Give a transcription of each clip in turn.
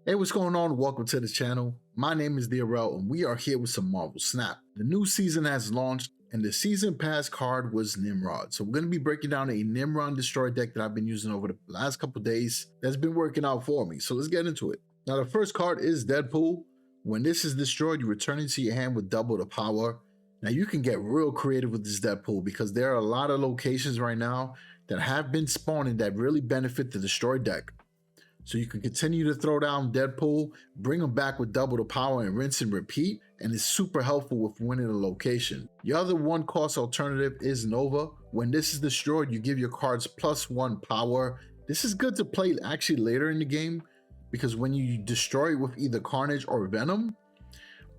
Hey, what's going on? Welcome to the channel. My name is DRL and we are here with some Marvel Snap. The new season has launched and the season pass card was Nimrod. So we're going to be breaking down a Nimrod Destroy deck that I've been using over the last couple days that's been working out for me. So let's get into it. Now the first card is Deadpool. When this is destroyed, you return it to your hand with double the power. Now you can get real creative with this Deadpool because there are a lot of locations right now that have been spawning that really benefit the Destroy deck. So you can continue to throw down Deadpool, bring them back with double the power and rinse and repeat, and it's super helpful with winning a location. The other one cost alternative is Nova. When this is destroyed, you give your cards +1 power. This is good to play actually later in the game because when you destroy it with either Carnage or Venom,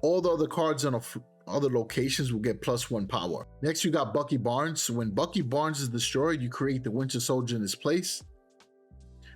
all the other cards on other locations will get +1 power. Next, you got Bucky Barnes. So when Bucky Barnes is destroyed, you create the Winter Soldier in his place,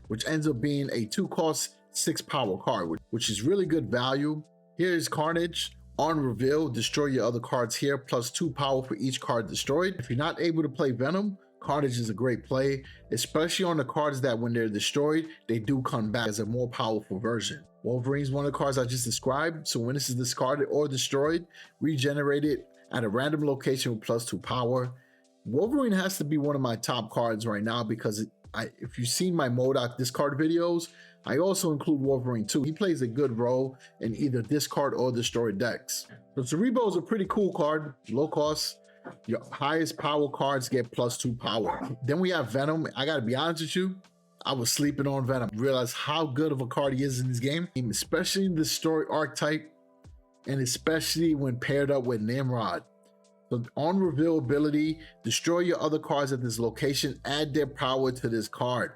which ends up being a 2-cost 6-power card, which is really good value. Here is Carnage. On reveal, destroy your other cards here, +2 power for each card destroyed. If you're not able to play Venom, Carnage is a great play, especially on the cards that when they're destroyed, they do come back as a more powerful version. Wolverine's one of the cards I just described, so when this is discarded or destroyed, regenerate it at a random location with +2 power. Wolverine has to be one of my top cards right now because if you've seen my MODOK discard videos, I also include Wolverine too. He plays a good role in either discard or destroy decks. So Cerebro is a pretty cool card, low cost. Your highest power cards get +2 power. Then we have Venom. I gotta be honest with you, I was sleeping on Venom. Realize how good of a card he is in this game, especially in the story archetype, and especially when paired up with Nimrod. So on reveal ability, destroy your other cards at this location, add their power to this card.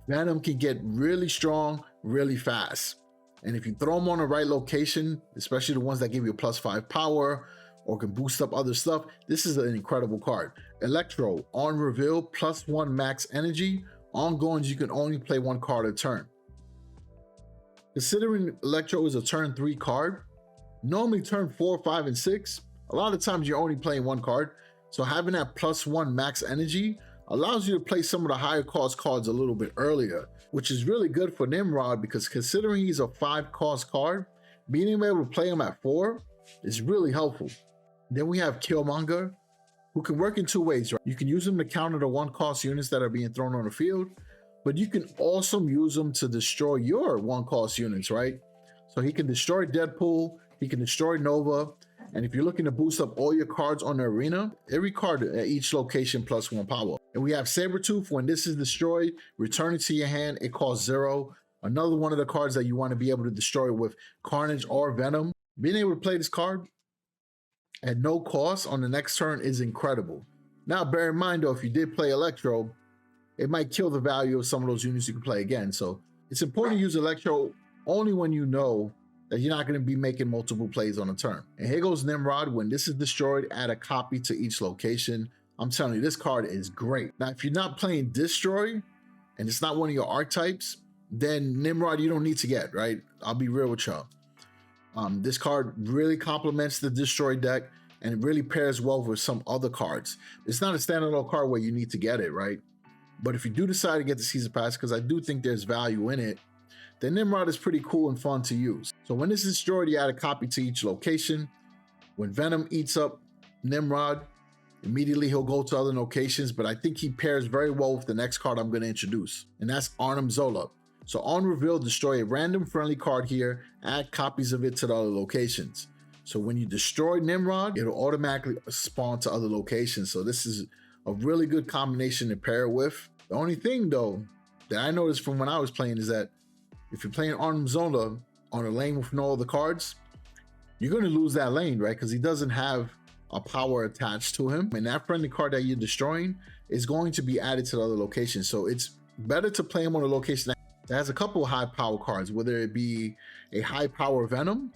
Venom can get really strong, really fast. And if you throw them on the right location, especially the ones that give you a +5 power or can boost up other stuff, this is an incredible card. Electro, on reveal, +1 max energy. Ongoings, you can only play 1 card a turn. Considering Electro is a turn 3 card, normally turn 4, 5, and 6, a lot of times you're only playing 1 card, so having that +1 max energy allows you to play some of the higher cost cards a little bit earlier, which is really good for Nimrod because considering he's a 5-cost card, being able to play him at 4 is really helpful. Then we have Killmonger, who can work in 2 ways, right? You can use him to counter the 1-cost units that are being thrown on the field, but you can also use him to destroy your 1-cost units, right? So he can destroy Deadpool, he can destroy Nova, and if you're looking to boost up all your cards on the arena, every card at each location +1 power. And we have Sabretooth. When this is destroyed, return it to your hand, it costs 0. Another one of the cards that you want to be able to destroy with Carnage or Venom. Being able to play this card at no cost on the next turn is incredible. Now bear in mind though, if you did play Electro, it might kill the value of some of those units you can play again. So it's important to use Electro only when you know that you're not going to be making multiple plays on a turn. And here goes Nimrod. When this is destroyed, add a copy to each location. I'm telling you, this card is great. Now, if you're not playing Destroy and it's not one of your archetypes, then Nimrod you don't need to get, right? I'll be real with y'all. This card really complements the Destroy deck and it really pairs well with some other cards. It's not a standalone card where you need to get it, right? But if you do decide to get the season pass, because I do think there's value in it, then Nimrod is pretty cool and fun to use. So when this is destroyed, you add a copy to each location. When Venom eats up Nimrod, immediately he'll go to other locations, but I think he pairs very well with the next card I'm going to introduce, and that's Arnim Zola. So on reveal, destroy a random friendly card here, add copies of it to the other locations. So when you destroy Nimrod, it'll automatically spawn to other locations. So this is a really good combination to pair with. The only thing though that I noticed from when I was playing is that if you're playing Arnim Zola on a lane with no other cards, you're going to lose that lane, right? Because he doesn't have a power attached to him. And that friendly card that you're destroying is going to be added to the other location. So it's better to play him on a location that has a couple of high power cards, whether it be a high power Venom.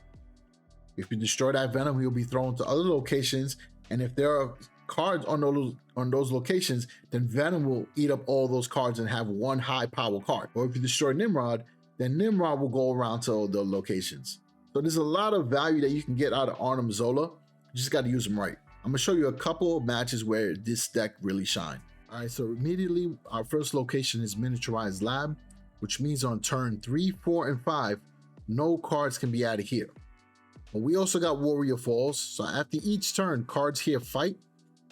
If you destroy that Venom, he'll be thrown to other locations. And if there are cards on those locations, then Venom will eat up all those cards and have 1 high power card. Or if you destroy Nimrod, then Nimrod will go around to the locations. So there's a lot of value that you can get out of Arnim Zola. You just got to use them right. I'm gonna show you a couple of matches where this deck really shine. All right, so immediately our first location is Miniaturized Lab, which means on turn 3, 4, and 5, no cards can be added here. But we also got Warrior Falls, so after each turn, cards here fight,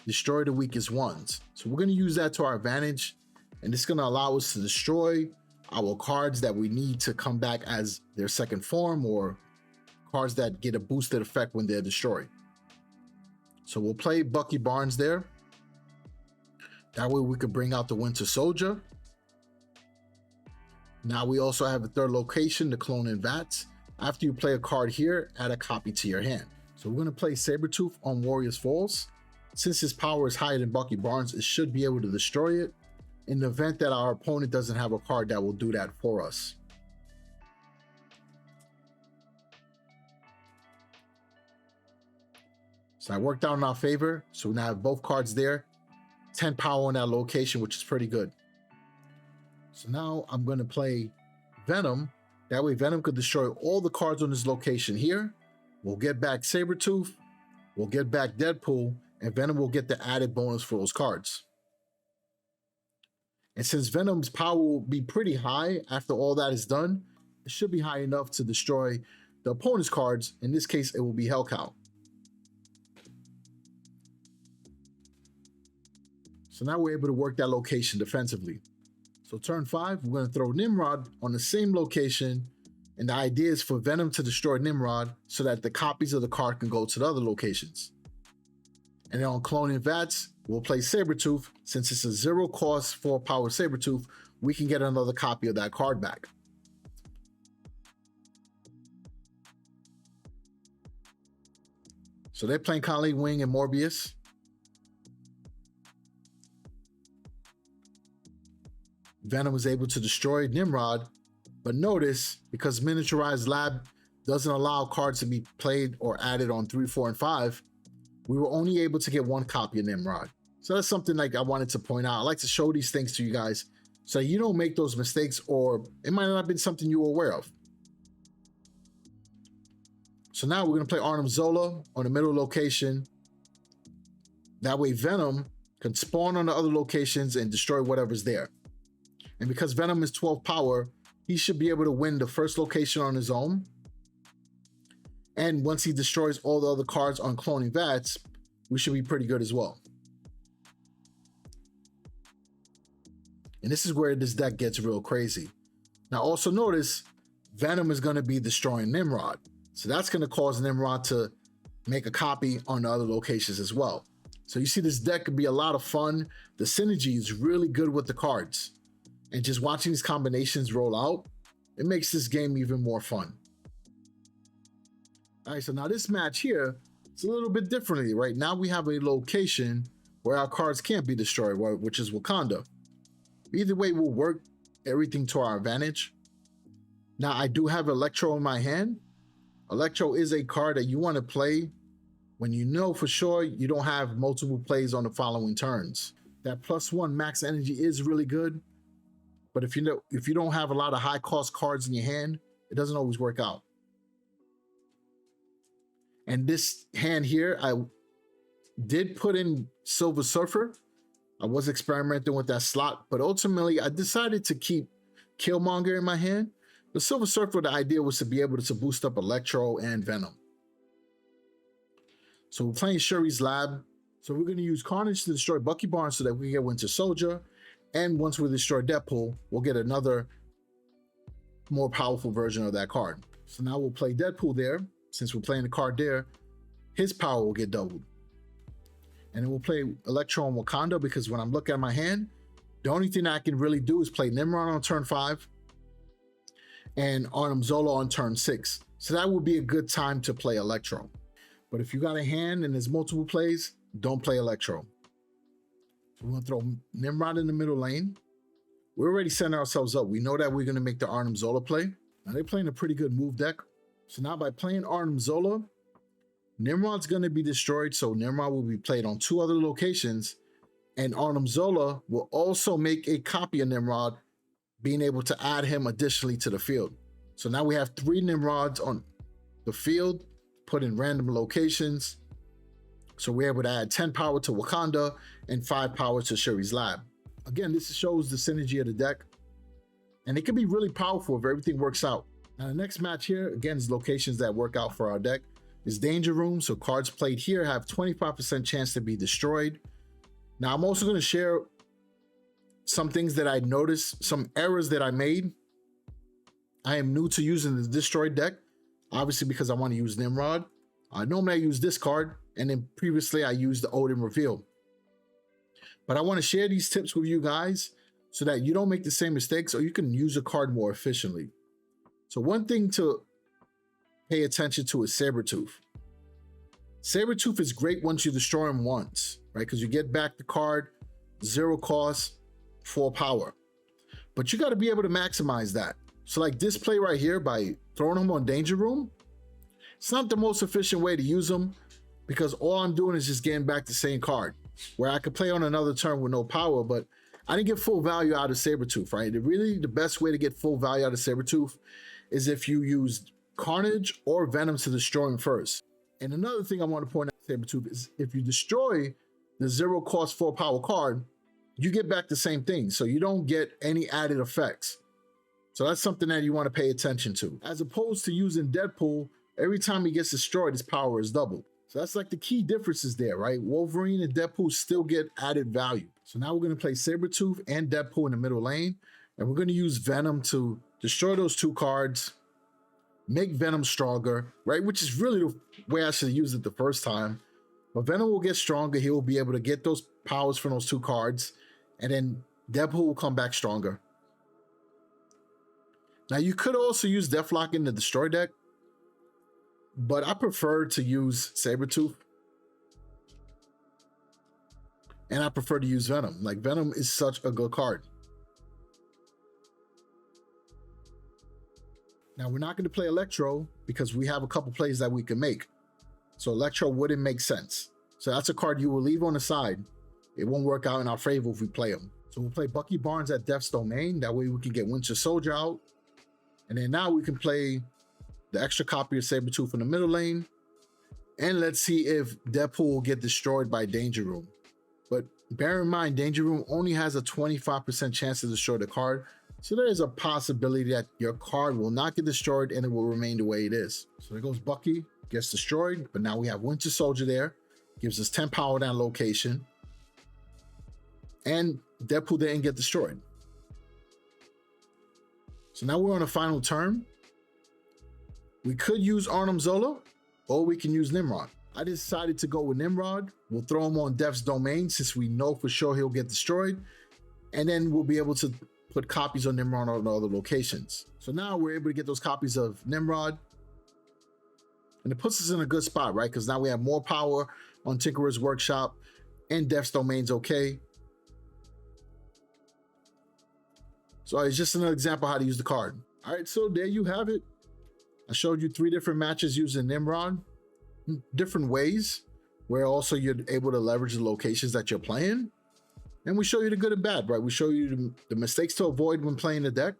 destroy the weakest ones. So we're going to use that to our advantage, and it's going to allow us to destroy our cards that we need to come back as their second form, or cards that get a boosted effect when they're destroyed. So we'll play Bucky Barnes there. That way we could bring out the Winter Soldier. Now we also have a third location, the Cloning Vats. After you play a card here, add a copy to your hand. So we're going to play Sabretooth on Warriors Falls. Since his power is higher than Bucky Barnes, it should be able to destroy it in the event that our opponent doesn't have a card that will do that for us. So that worked out in our favor. So we now have both cards there. 10 power on that location, which is pretty good. So now I'm going to play Venom. That way Venom could destroy all the cards on this location here. We'll get back Sabretooth. We'll get back Deadpool. And Venom will get the added bonus for those cards. And since Venom's power will be pretty high after all that is done, it should be high enough to destroy the opponent's cards. In this case, it will be Hellcow. So now we're able to work that location defensively. So turn 5, we're going to throw Nimrod on the same location, and the idea is for Venom to destroy Nimrod so that the copies of the card can go to the other locations. And then on Cloning Vats, we'll play Sabretooth. Since it's a 0 cost 4 power Sabretooth, we can get another copy of that card back. So they're playing Conley Wing and Morbius. Venom was able to destroy Nimrod, but notice, because Miniaturized Lab doesn't allow cards to be played or added on 3, 4, and 5, we were only able to get 1 copy of Nimrod. So that's something like I wanted to point out. I like to show these things to you guys so you don't make those mistakes, or it might not have been something you were aware of. So now we're going to play Arnim Zola on the middle location. That way Venom can spawn on the other locations and destroy whatever's there. And because Venom is 12 power, he should be able to win the first location on his own. And once he destroys all the other cards on Cloning Vats, we should be pretty good as well. And this is where this deck gets real crazy. Now also notice, Venom is going to be destroying Nimrod. So that's going to cause Nimrod to make a copy on the other locations as well. So you see, this deck could be a lot of fun. The synergy is really good with the cards. And just watching these combinations roll out, it makes this game even more fun. All right, so now this match here, it's a little bit differently. Right now we have a location where our cards can't be destroyed, which is Wakanda. Either way, we'll work everything to our advantage. Now I do have Electro in my hand. Electro is a card that you want to play when you know for sure you don't have multiple plays on the following turns. That +1 max energy is really good. But if you don't have a lot of high cost cards in your hand, it doesn't always work out. And this hand here, I did put in Silver Surfer. I was experimenting with that slot, but ultimately I decided to keep Killmonger in my hand. The Silver Surfer, the idea was to be able to boost up Electro and Venom. So we're playing Shuri's Lab. So we're going to use Carnage to destroy Bucky Barnes so that we can get Winter Soldier. And once we destroy Deadpool, we'll get another more powerful version of that card. So now we'll play Deadpool there. Since we're playing the card there, his power will get doubled. And then we'll play Electro and Wakanda, because when I'm looking at my hand, the only thing I can really do is play Nimrod on turn 5 and Arnim Zola on turn 6. So that would be a good time to play Electro. But if you got a hand and there's multiple plays, don't play Electro. We're going to throw Nimrod in the middle lane. We're already setting ourselves up. We know that we're going to make the Arnim Zola play. Now they're playing a pretty good move deck. So now by playing Arnim Zola, Nimrod's going to be destroyed. So Nimrod will be played on 2 other locations. And Arnim Zola will also make a copy of Nimrod, being able to add him additionally to the field. So now we have 3 Nimrods on the field, put in random locations. So we're able to add 10 power to Wakanda and 5 power to Shuri's Lab. Again, this shows the synergy of the deck. And it can be really powerful if everything works out. Now the next match here, again, is locations that work out for our deck, is Danger Room. So cards played here have 25% chance to be destroyed. Now I'm also going to share some things that I noticed, some errors that I made. I am new to using the Destroy deck, obviously because I want to use Nimrod. Normally I use this card, and then previously I used the Odin Reveal. But I want to share these tips with you guys so that you don't make the same mistakes, or you can use a card more efficiently. So one thing to pay attention to is Sabretooth. Sabretooth is great once you destroy him once, right? Because you get back the card, 0 cost, 4 power. But you got to be able to maximize that. So like this play right here, by throwing him on Danger Room, it's not the most efficient way to use him, because all I'm doing is just getting back the same card, where I could play on another turn with no power, but I didn't get full value out of Sabretooth, right? The best way to get full value out of Sabretooth is if you use Carnage or Venom to destroy him first. And another thing I want to point out with Sabretooth is if you destroy the 0 cost 4 power card, you get back the same thing. So you don't get any added effects. So that's something that you want to pay attention to. As opposed to using Deadpool, every time he gets destroyed, his power is doubled. So that's like the key differences there, right? Wolverine and Deadpool still get added value. So now we're going to play Sabretooth and Deadpool in the middle lane. And we're going to use Venom to destroy those 2 cards, make Venom stronger, right? Which is really the way I should have used it the first time. But Venom will get stronger. He will be able to get those powers from those 2 cards. And then Deadpool will come back stronger. Now you could also use Deathlock in the Destroy deck, but I prefer to use Sabretooth. And I prefer to use Venom. Like, Venom is such a good card. Now we're not going to play Electro because we have a couple plays that we can make. So Electro wouldn't make sense. So that's a card you will leave on the side. It won't work out in our favor if we play him. So we'll play Bucky Barnes at Death's Domain. That way we can get Winter Soldier out. And then now we can play the extra copy of Sabretooth in the middle lane. And let's see if Deadpool will get destroyed by Danger Room. But bear in mind, Danger Room only has a 25% chance to destroy the card. So there is a possibility that your card will not get destroyed and it will remain the way it is. So there goes Bucky, gets destroyed. But now we have Winter Soldier there. Gives us 10 power down location. And Deadpool didn't get destroyed. So now we're on the final turn. We could use Arnim Zola, or we can use Nimrod. I decided to go with Nimrod. We'll throw him on Death's Domain since we know for sure he'll get destroyed. And then we'll be able to put copies of Nimrod on other locations. So now we're able to get those copies of Nimrod. And it puts us in a good spot, right? Because now we have more power on Tinkerer's Workshop, and Death's Domain's okay. So it's just another example of how to use the card. All right, so there you have it. I showed you 3 different matches using Nimrod, different ways, where also you're able to leverage the locations that you're playing. And we show you the good and bad, right? We show you the mistakes to avoid when playing the deck,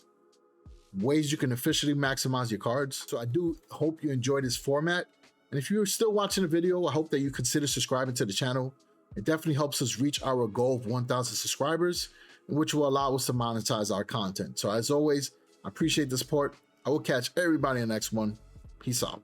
ways you can efficiently maximize your cards. So I do hope you enjoy this format. And if you're still watching the video, I hope that you consider subscribing to the channel. It definitely helps us reach our goal of 1,000 subscribers, which will allow us to monetize our content. So as always, I appreciate the support. I will catch everybody in the next one. Peace out.